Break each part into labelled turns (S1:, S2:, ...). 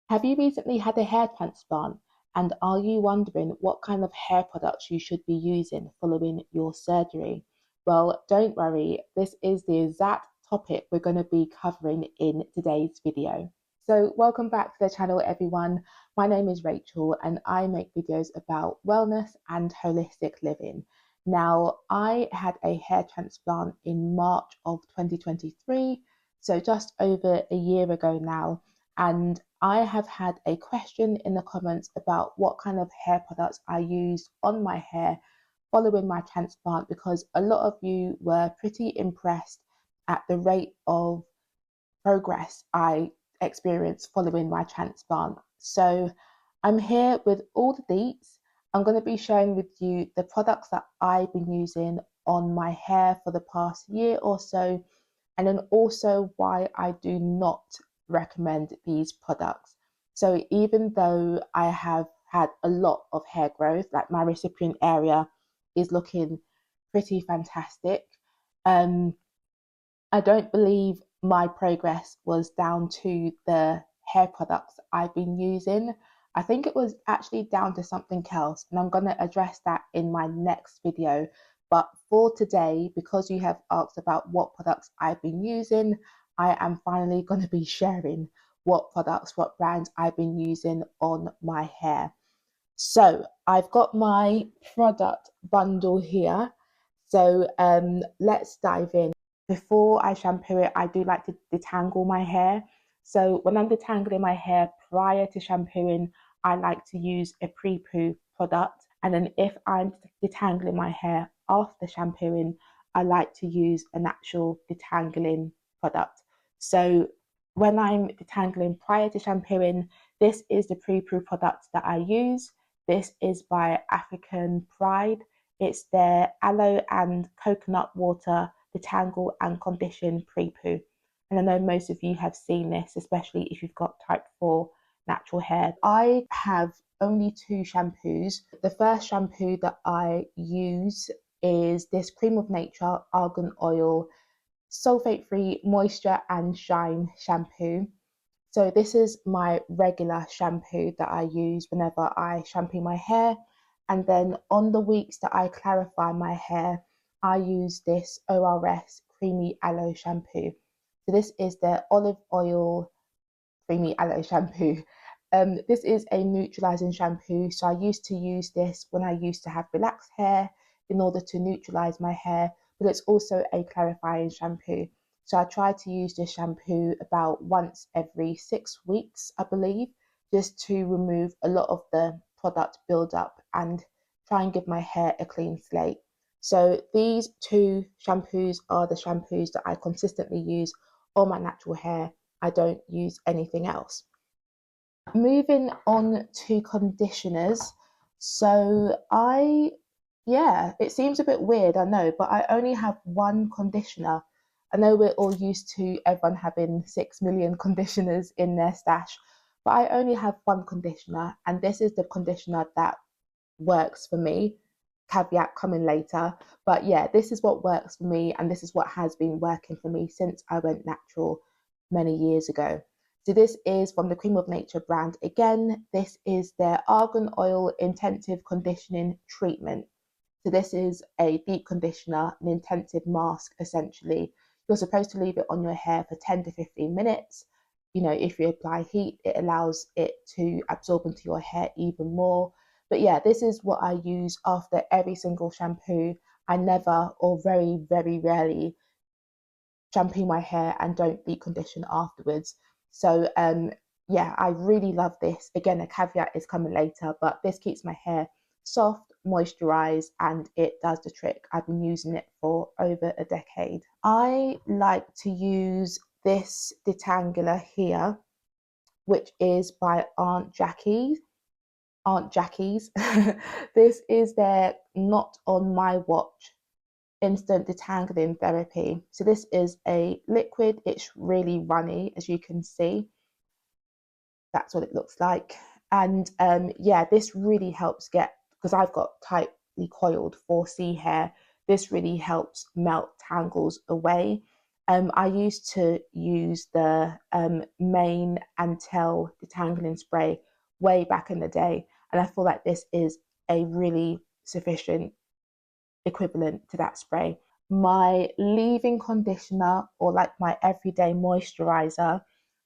S1: Have you recently had a hair transplant? And are you wondering what kind of hair products you should be using following your surgery? Well, don't worry, this is the exact topic we're going to be covering in today's video. So, welcome back to the channel, everyone. My name is Rachel, and I make videos about wellness and holistic living. Now, I had a hair transplant in March of 2023, so just over a year ago now. And I have had a question in the comments about what kind of hair products I used on my hair following my transplant, because a lot of you were pretty impressed at the rate of progress I experienced following my transplant. So I'm here with all the deets. I'm going to be sharing with you the products that I've been using on my hair for the past year or so, and then also why I do not recommend these products. So even though I have had a lot of hair growth, like my recipient area is looking pretty fantastic, um, I don't believe my progress was down to the hair products I've been using. I think it was actually down to something else, and I'm going to address that in my next video. But for today, because you have asked about what products I've been using, I am finally going to be sharing what products, what brands I've been using on my hair. So I've got my product bundle here. So let's dive in. Before I shampoo it, I do like to detangle my hair. So when I'm detangling my hair prior to shampooing, I like to use a pre-poo product. And then if I'm detangling my hair after shampooing, I like to use an actual detangling product. So when I'm detangling prior to shampooing, this is the pre-poo product that I use. This is by African Pride. It's their aloe and coconut water detangle and condition pre-poo. And I know most of you have seen this, especially if you've got type 4 natural hair. I have only two shampoos. The first shampoo that I use is this Cream of Nature Argan Oil Sulfate-Free Moisture and Shine shampoo. So this is my regular shampoo that I use whenever I shampoo my hair. And then on the weeks that I clarify my hair, I use this ORS Creamy Aloe shampoo. So this is the olive oil creamy aloe shampoo. This is a neutralizing shampoo. So I used to use this when I used to have relaxed hair in order to neutralize my hair, but it's also a clarifying shampoo. So I try to use this shampoo about once every 6 weeks, I believe, just to remove a lot of the product buildup and try and give my hair a clean slate. So these two shampoos are the shampoos that I consistently use on my natural hair. I don't use anything else. Moving on to conditioners. So it seems a bit weird, I know, but I only have one conditioner. I know we're all used to everyone having 6 million conditioners in their stash, but I only have one conditioner, and this is the conditioner that works for me. Caveat coming later. But yeah, this is what works for me, and this is what has been working for me since I went natural many years ago. So this is from the Cream of Nature brand again. This is their Argan Oil Intensive Conditioning Treatment. So this is a deep conditioner, an intensive mask essentially. You're supposed to leave it on your hair for 10 to 15 minutes. You know, if you apply heat, it allows it to absorb into your hair even more. But yeah, this is what I use after every single shampoo. I never, or very, very rarely, shampoo my hair and don't deep condition afterwards. So yeah, I really love this. Again, a caveat is coming later, but this keeps my hair soft, moisturized, and it does the trick. I've been using it for over a decade. I like to use this detangler here, which is by Aunt Jackie's. This is their Not On My Watch instant detangling therapy. So this is a liquid. It's really runny, as you can see. That's what it looks like. And yeah, this really helps get, because I've got tightly coiled 4C hair, this really helps melt tangles away. I used to use the Mane and Tell detangling spray way back in the day, and I feel like this is a really sufficient equivalent to that spray. My leave-in conditioner, or like my everyday moisturizer.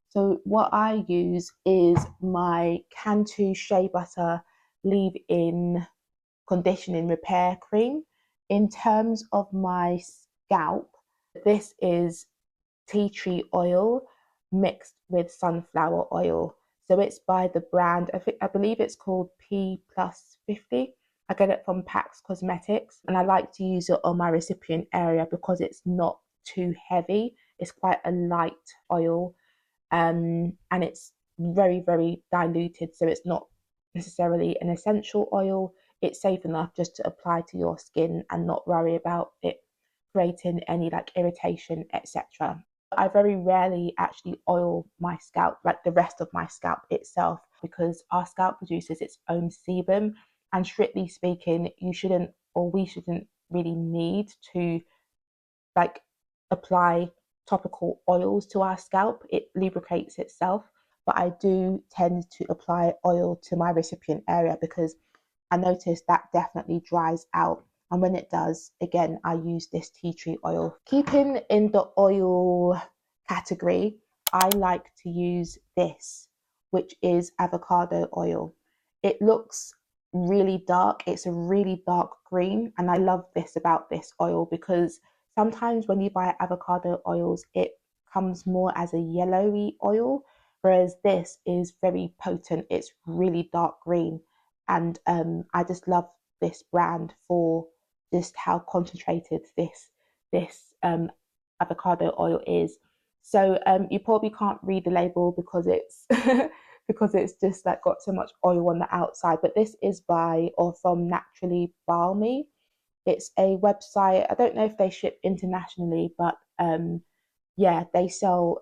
S1: So what I use is my Cantu Shea Butter leave-in conditioning repair cream. In terms of my scalp, this is tea tree oil mixed with sunflower oil. So it's by the brand, I believe it's called P plus 50. I get it from Pax Cosmetics, and I like to use it on my recipient area because it's not too heavy. It's quite a light oil, and it's very, very diluted. So it's not necessarily an essential oil. It's safe enough just to apply to your skin and not worry about it creating any like irritation, etc. I very rarely actually oil my scalp, like the rest of my scalp itself, because our scalp produces its own sebum. And strictly speaking, you shouldn't, or we shouldn't really need to like apply topical oils to our scalp. It lubricates itself. But I do tend to apply oil to my recipient area because I notice that definitely dries out. And when it does, again, I use this tea tree oil. Keeping in the oil category, I like to use this, which is avocado oil. It looks really dark. It's a really dark green. And I love this about this oil because sometimes when you buy avocado oils, it comes more as a yellowy oil, whereas this is very potent. It's really dark green. And I just love this brand for just how concentrated this avocado oil is. So you probably can't read the label because it's because it's just like got so much oil on the outside. But this is by or from Naturally Balmy. It's a website. I don't know if they ship internationally, but yeah, they sell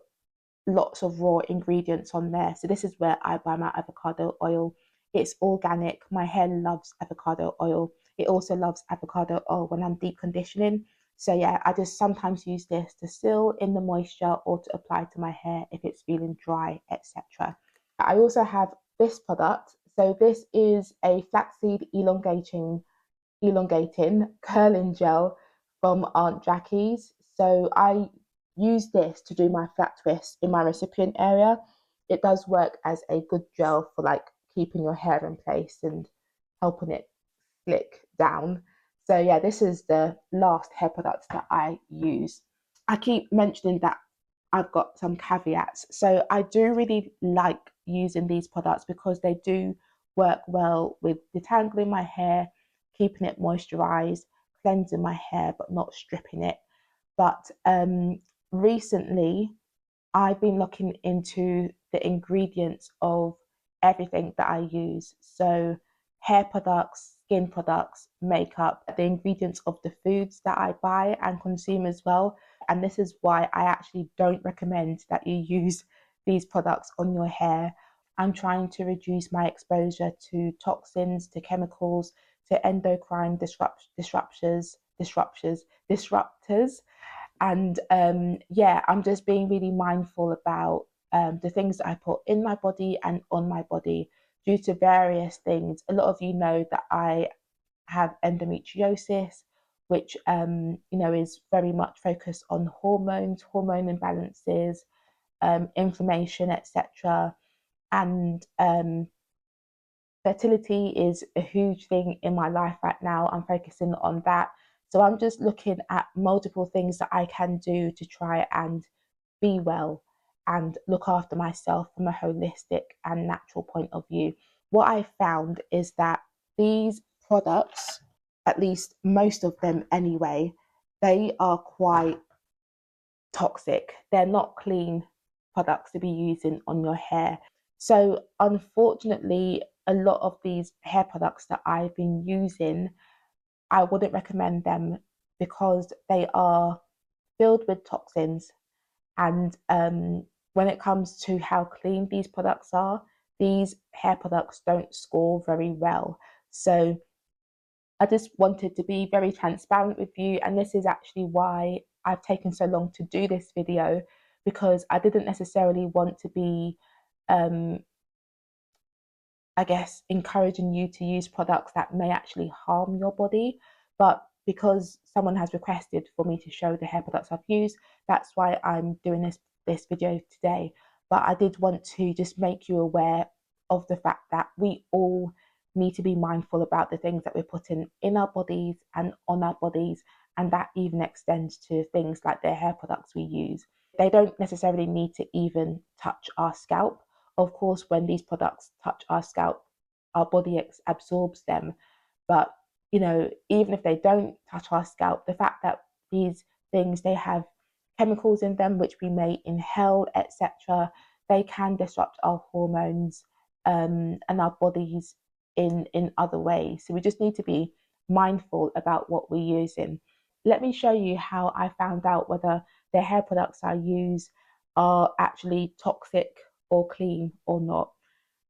S1: lots of raw ingredients on there. So this is where I buy my avocado oil. It's organic. My hair loves avocado oil. It also loves avocado oil when I'm deep conditioning. So yeah, I just sometimes use this to seal in the moisture or to apply to my hair if it's feeling dry, etc. I also have this product. So this is a flaxseed elongating curling gel from Aunt Jackie's. So I use this to do my flat twist in my recipient area. It does work as a good gel for like keeping your hair in place and helping it slick down. So yeah, this is the last hair product that I use. I keep mentioning that I've got some caveats. So I do really like using these products because they do work well with detangling my hair, keeping it moisturized, cleansing my hair, but not stripping it. But recently, I've been looking into the ingredients of everything that I use. So, hair products, skin products, makeup, the ingredients of the foods that I buy and consume as well. And this is why I actually don't recommend that you use these products on your hair. I'm trying to reduce my exposure to toxins, to chemicals, to endocrine disruptors. And yeah, I'm just being really mindful about the things that I put in my body and on my body due to various things. A lot of you know that I have endometriosis, which is very much focused on hormones, hormone imbalances, inflammation, etc. And fertility is a huge thing in my life right now. I'm focusing on that. So I'm just looking at multiple things that I can do to try and be well and look after myself from a holistic and natural point of view. What I found is that these products, at least most of them anyway, they are quite toxic. They're not clean products to be using on your hair. So, unfortunately, a lot of these hair products that I've been using, I wouldn't recommend them because they are filled with toxins. And when it comes to how clean these products are, these hair products don't score very well. So, I just wanted to be very transparent with you, and this is actually why I've taken so long to do this video, because I didn't necessarily want to be I guess, encouraging you to use products that may actually harm your body. But because someone has requested for me to show the hair products I've used, that's why I'm doing this video today. But I did want to just make you aware of the fact that we all need to be mindful about the things that we're putting in our bodies and on our bodies, and that even extends to things like the hair products we use. They don't necessarily need to even touch our scalp. Of course, when these products touch our scalp, our body absorbs them. But, even if they don't touch our scalp, the fact that these things, they have chemicals in them which we may inhale, etc., they can disrupt our hormones and our bodies in other ways. So we just need to be mindful about what we're using. Let me show you how I found out whether the hair products I use are actually toxic or clean or not.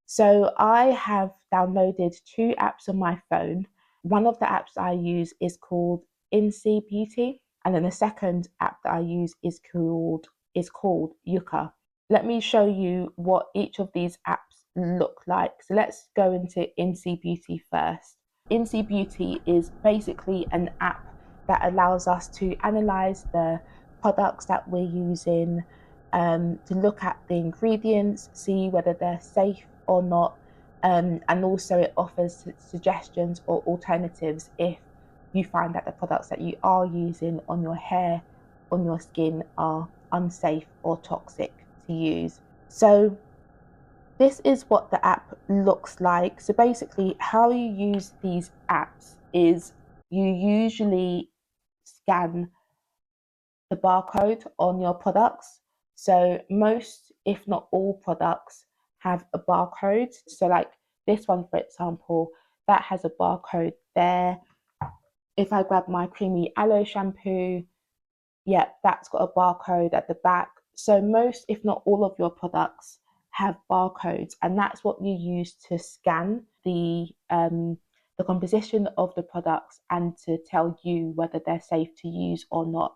S1: So I have downloaded 2 apps on my phone. One of the apps I use is called INCI Beauty, and then the second app that I use is called Yuka. Let me show you what each of these apps look like. So let's go into INCI Beauty first. INCI Beauty is basically an app that allows us to analyze the products that we're using, to look at the ingredients, see whether they're safe or not, and also it offers suggestions or alternatives if you find that the products that you are using on your hair, on your skin, are unsafe or toxic to use. So this is what the app looks like. So basically, how you use these apps is you usually scan the barcode on your products. So most, if not all, products have a barcode. So like this one, for example, that has a barcode there. If I grab my creamy aloe shampoo, yeah, that's got a barcode at the back. So most, if not all, of your products have barcodes, and that's what you use to scan the composition of the products and to tell you whether they're safe to use or not.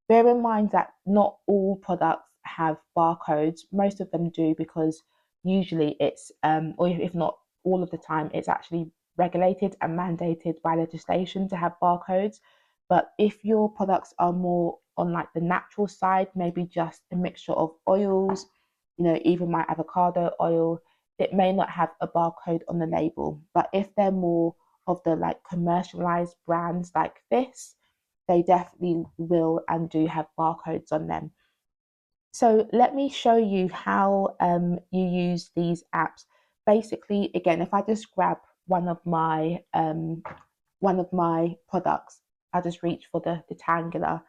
S1: Bear in mind that not all products have barcodes. Most of them do, because usually it's, or if not all of the time, it's actually regulated and mandated by legislation to have barcodes. But if your products are more on like the natural side, maybe just a mixture of oils, even my avocado oil, it may not have a barcode on the label. But if they're more of the like commercialized brands like this, they definitely will and do have barcodes on them. So let me show you how you use these apps. Basically, again, if I just grab one of my products, I just reach for the Detangler.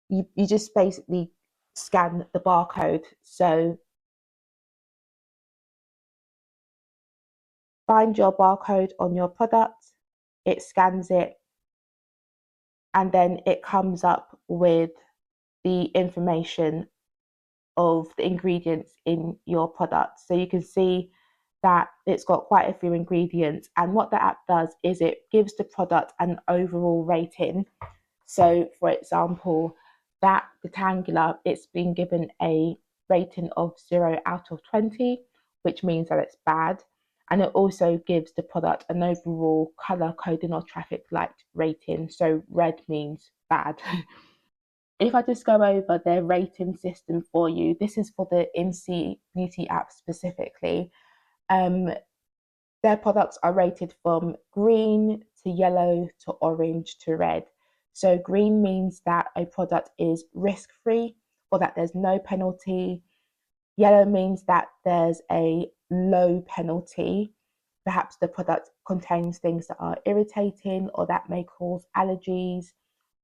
S1: You just basically scan the barcode. So find your barcode on your product, it scans it, and then it comes up with the information of the ingredients in your product. So you can see that it's got quite a few ingredients, and what the app does is it gives the product an overall rating. So for example, that Detangler, it's been given a rating of 0 out of 20, which means that it's bad. And it also gives the product an overall color coding or traffic light rating. So red means bad. If I just go over their rating system for you, this is for the INCI Beauty app specifically. Their products are rated from green to yellow to orange to red. So green means that a product is risk-free or that there's no penalty. Yellow means that there's a low penalty. Perhaps the product contains things that are irritating or that may cause allergies.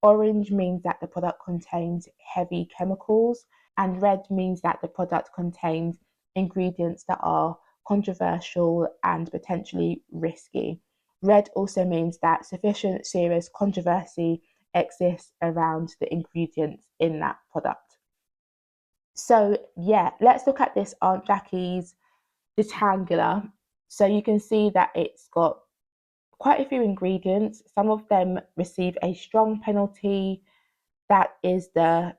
S1: Orange means that the product contains heavy chemicals, and red means that the product contains ingredients that are controversial and potentially risky. Red also means that sufficient serious controversy exists around the ingredients in that product. So yeah, let's look at this Aunt Jackie's Detangler. So you can see that it's got quite a few ingredients. Some of them receive a strong penalty, That is the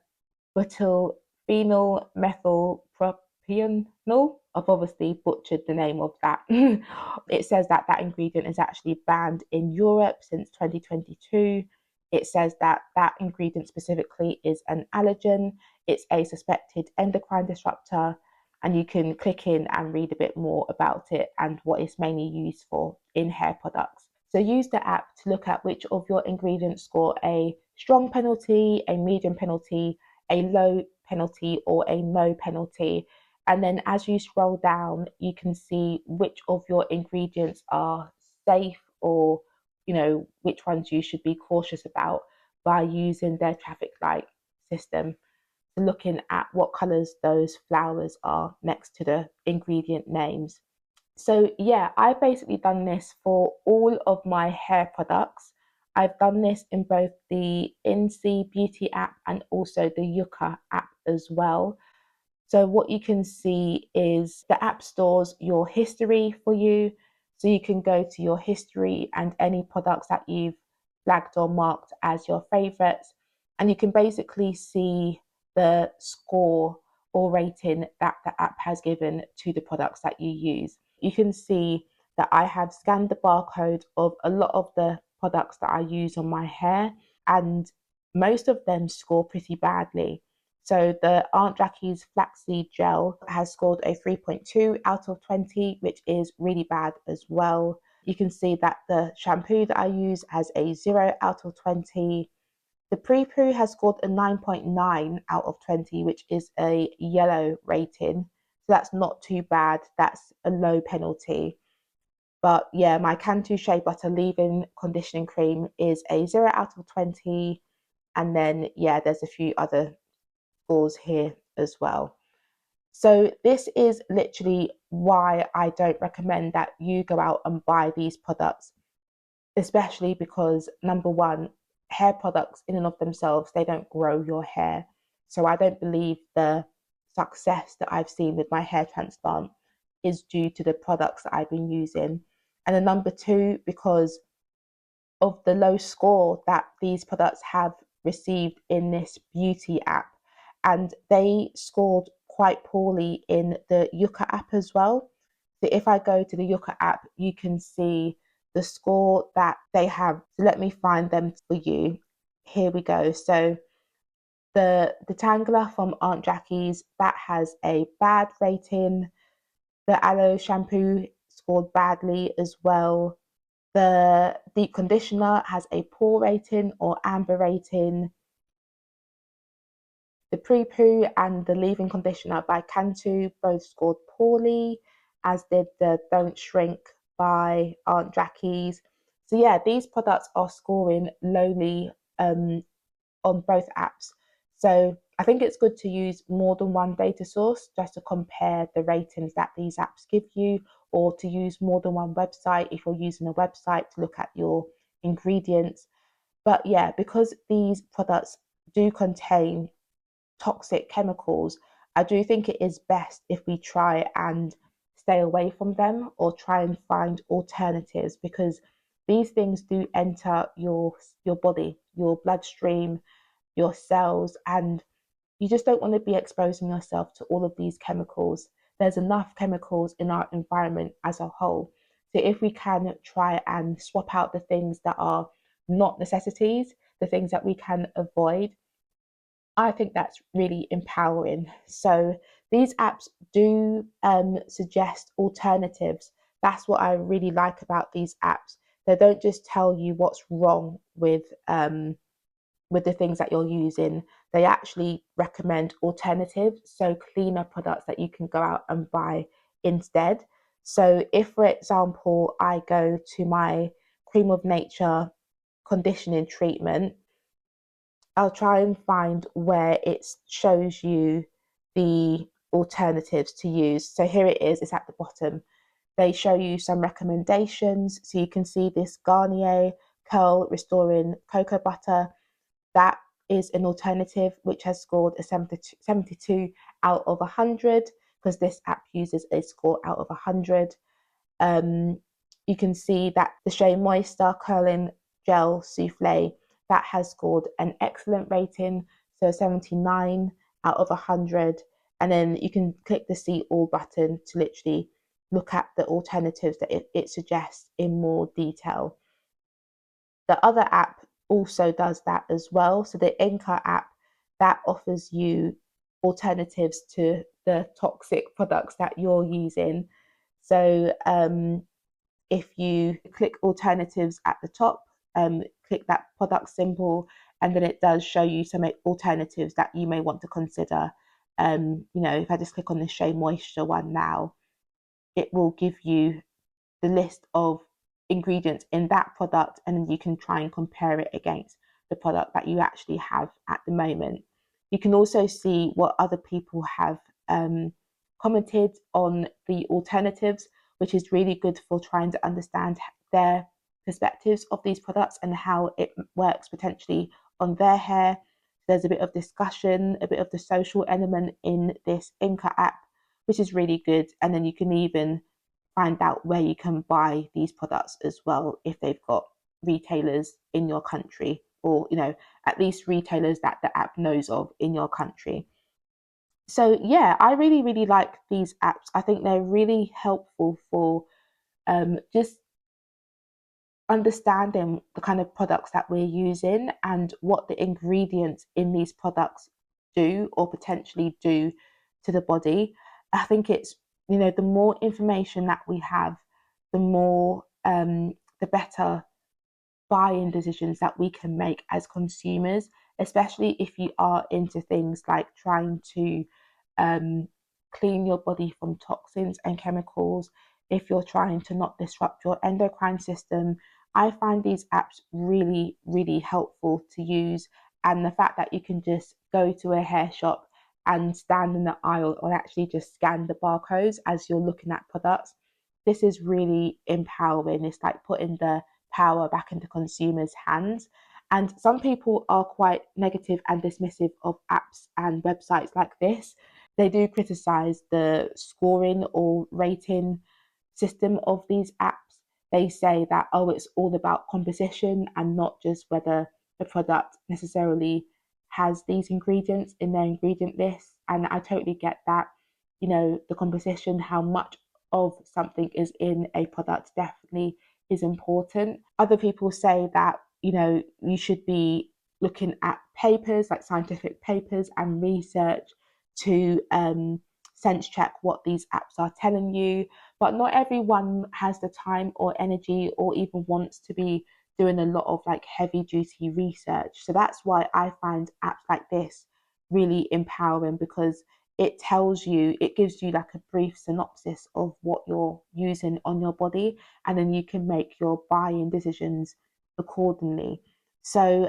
S1: butylphenyl methylpropional. I've obviously butchered the name of that. It says that that ingredient is actually banned in Europe since 2022. It says that that ingredient specifically is an allergen. It's a suspected endocrine disruptor, and you can click in and read a bit more about it and what it's mainly used for in hair products. So use the app to look at which of your ingredients score a strong penalty, a medium penalty, a low penalty, or a no penalty. And then as you scroll down, you can see which of your ingredients are safe, or which ones you should be cautious about by using their traffic light system, looking at what colors those flowers are next to the ingredient names. So yeah, I've basically done this for all of my hair products. I've done this in both the INCI Beauty app and also the Yuka app as well. So what you can see is the app stores your history for you. So you can go to your history and any products that you've flagged or marked as your favorites. And you can basically see the score or rating that the app has given to the products that you use. You can see that I have scanned the barcode of a lot of the products that I use on my hair, and most of them score pretty badly. So the Aunt Jackie's flaxseed gel has scored a 3.2 out of 20, which is really bad as well. You can see that the shampoo that I use has a 0 out of 20. The pre-poo has scored a 9.9 out of 20, which is a yellow rating. So that's not too bad. That's a low penalty. But yeah, my Cantu Shea Butter Leave-In Conditioning Cream is a 0 out of 20. And then, yeah, there's a few other scores here as well. So this is literally why I don't recommend that you go out and buy these products, especially because number one, hair products in and of themselves, they don't grow your hair. So I don't believe the success that I've seen with my hair transplant is due to the products that I've been using. And then number two, because of the low score that these products have received in this beauty app. And they scored quite poorly in the Yuka app as well. So if I go to the Yuka app, you can see the score that they have. So let me find them for you. Here we go. So the Detangler from Aunt Jackie's, that has a bad rating. The aloe shampoo scored badly as well. The deep conditioner has a poor rating or amber rating. The pre-poo and the leave-in conditioner by Cantu both scored poorly, as did the Don't Shrink by Aunt Jackie's. So yeah, these products are scoring lowly on both apps. So I think it's good to use more than one data source just to compare the ratings that these apps give you, or to use more than one website if you're using a website to look at your ingredients. But yeah, because these products do contain toxic chemicals, I do think it is best if we try and stay away from them or try and find alternatives, because these things do enter your body, your bloodstream, your cells, and you just don't want to be exposing yourself to all of these chemicals. There's enough chemicals in our environment as a whole. So if we can try and swap out the things that are not necessities, the things that we can avoid, I think that's really empowering. So these apps do suggest alternatives. That's what I really like about these apps. They don't just tell you what's wrong with the things that you're using. They actually recommend alternatives, so cleaner products that you can go out and buy instead. So if, for example, I go to my Cream of Nature conditioning treatment, I'll try and find where it shows you the alternatives to use. So here it is, it's at the bottom. They show you some recommendations. So you can see this Garnier Curl Restoring Cocoa Butter. That is an alternative which has scored a 72 out of 100, because this app uses a score out of 100. You can see that the Shea Moisture Curling Gel Souffle, that has scored an excellent rating, so 79 out of 100. And then you can click the see all button to literally look at the alternatives that it suggests in more detail. The other app also does that as well. So the INCI app, that offers you alternatives to the toxic products that you're using. So if you click alternatives at the top, click that product symbol, and then it does show you some alternatives that you may want to consider. If I just click on the show moisture one now, it will give you the list of ingredients in that product, and then you can try and compare it against the product that you actually have at the moment. You can also see what other people have commented on the alternatives, which is really good for trying to understand their perspectives of these products and how it works potentially on their hair. There's a bit of discussion, a bit of the social element in this INCA app, which is really good. And then you can even find out where you can buy these products as well, if they've got retailers in your country, or at least retailers that the app knows of in your country. So yeah, I really, really like these apps. I think they're really helpful for just understanding the kind of products that we're using and what the ingredients in these products do or potentially do to the body. I think it's, the more information that we have, the more, the better buying decisions that we can make as consumers, especially if you are into things like trying to clean your body from toxins and chemicals, if you're trying to not disrupt your endocrine system. I find these apps really, really helpful to use. And the fact that you can just go to a hair shop and stand in the aisle or actually just scan the barcodes as you're looking at products, this is really empowering. It's like putting the power back into consumers' hands. And some people are quite negative and dismissive of apps and websites like this. They do criticize the scoring or rating system of these apps. They say that, oh, it's all about composition and not just whether the product necessarily has these ingredients in their ingredient list. And I totally get that. The composition, how much of something is in a product definitely is important. Other people say that, you should be looking at papers, like scientific papers and research, to sense check what these apps are telling you. But not everyone has the time or energy or even wants to be doing a lot of like heavy duty research. So that's why I find apps like this really empowering, because it gives you like a brief synopsis of what you're using on your body, and then you can make your buying decisions accordingly. So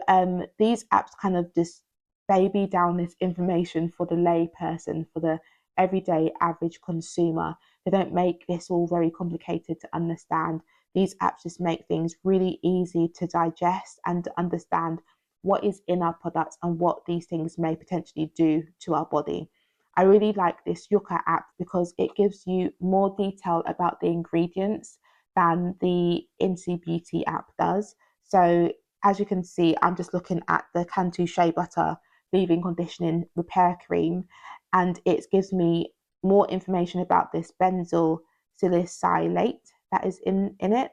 S1: these apps kind of just baby down this information for the lay person, for the everyday average consumer. They don't make this all very complicated to understand. These apps just make things really easy to digest and to understand what is in our products and what these things may potentially do to our body. I really like this Yuka app because it gives you more detail about the ingredients than the INCI Beauty app does. So as you can see, I'm just looking at the Cantu Shea Butter Leave-In Conditioning Repair Cream, and it gives me more information about this benzoyl salicylate that is in it.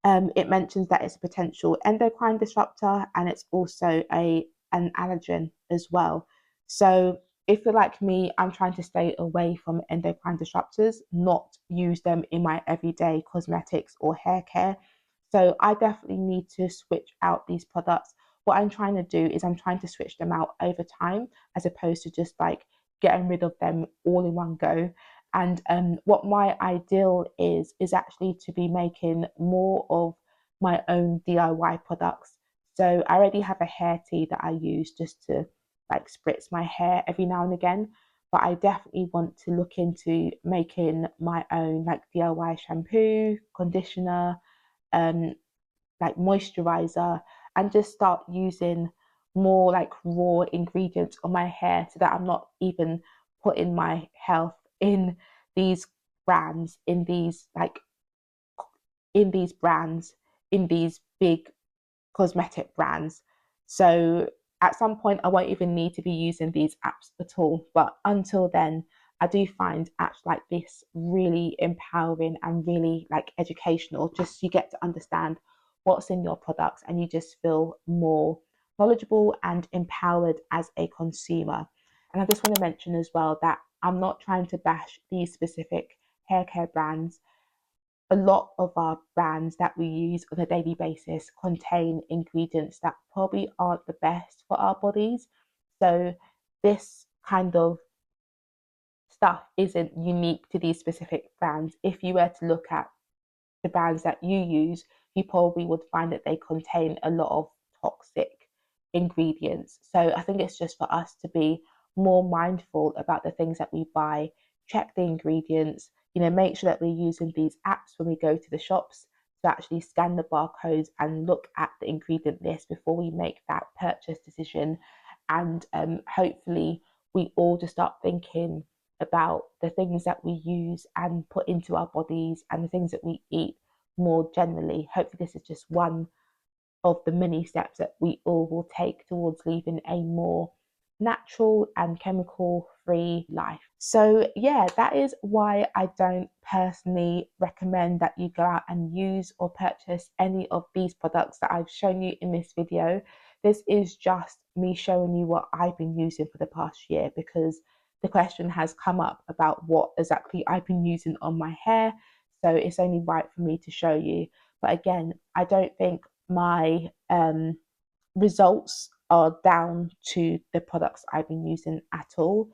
S1: It mentions that it's a potential endocrine disruptor, and it's also an allergen as well. So if you're like me, I'm trying to stay away from endocrine disruptors, not use them in my everyday cosmetics or hair care. So I definitely need to switch out these products. What I'm trying to do is I'm trying to switch them out over time, as opposed to just like getting rid of them all in one go. And what my ideal is actually to be making more of my own DIY products. So I already have a hair tea that I use just to like spritz my hair every now and again. But I definitely want to look into making my own like DIY shampoo, conditioner, like moisturizer, and just start using more like raw ingredients on my hair, so that I'm not even putting my health in these brands, in these big cosmetic brands. So at some point, I won't even need to be using these apps at all. But until then, I do find apps like this really empowering and really like educational. Just you get to understand what's in your products and you just feel more knowledgeable and empowered as a consumer. And I just want to mention as well that I'm not trying to bash these specific hair care brands. A lot of our brands that we use on a daily basis contain ingredients that probably aren't the best for our bodies. So this kind of stuff isn't unique to these specific brands. If you were to look at the brands that you use, you probably would find that they contain a lot of toxic ingredients. So I think it's just for us to be more mindful about the things that we buy, check the ingredients, make sure that we're using these apps when we go to the shops to actually scan the barcodes and look at the ingredient list before we make that purchase decision. And hopefully we all just start thinking about the things that we use and put into our bodies and the things that we eat more generally. Hopefully, this is just one of the many steps that we all will take towards living a more natural and chemical free life. So, yeah, that is why I don't personally recommend that you go out and use or purchase any of these products that I've shown you in this video. This is just me showing you what I've been using for the past year, because the question has come up about what exactly I've been using on my hair. So it's only right for me to show you. But again, I don't think my results are down to the products I've been using at all.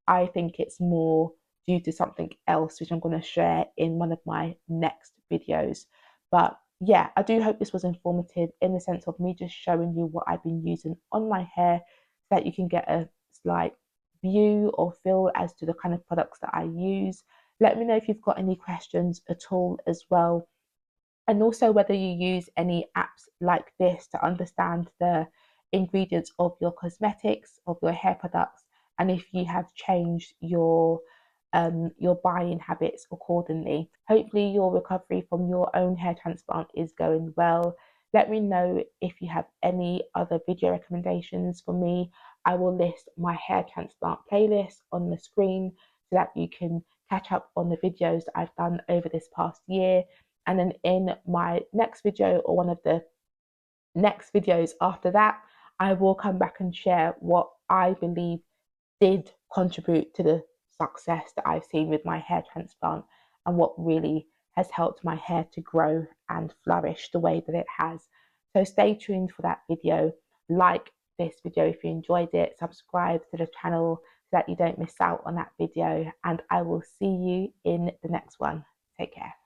S1: I think it's more due to something else, which I'm going to share in one of my next videos. But yeah, I do hope this was informative in the sense of me just showing you what I've been using on my hair so that you can get a slight view or feel as to the kind of products that I use. Let me know if you've got any questions at all as well, and also whether you use any apps like this to understand the ingredients of your cosmetics, of your hair products, and if you have changed your buying habits accordingly. Hopefully your recovery from your own hair transplant is going well. Let me know if you have any other video recommendations for me. I will list my hair transplant playlist on the screen so that you can catch up on the videos that I've done over this past year. And then in my next video, or one of the next videos after that, I will come back and share what I believe did contribute to the success that I've seen with my hair transplant and what really has helped my hair to grow and flourish the way that it has. So stay tuned for that video. Like this video if you enjoyed it, subscribe to the channel so that you don't miss out on that video, and I will see you in the next one. Take care.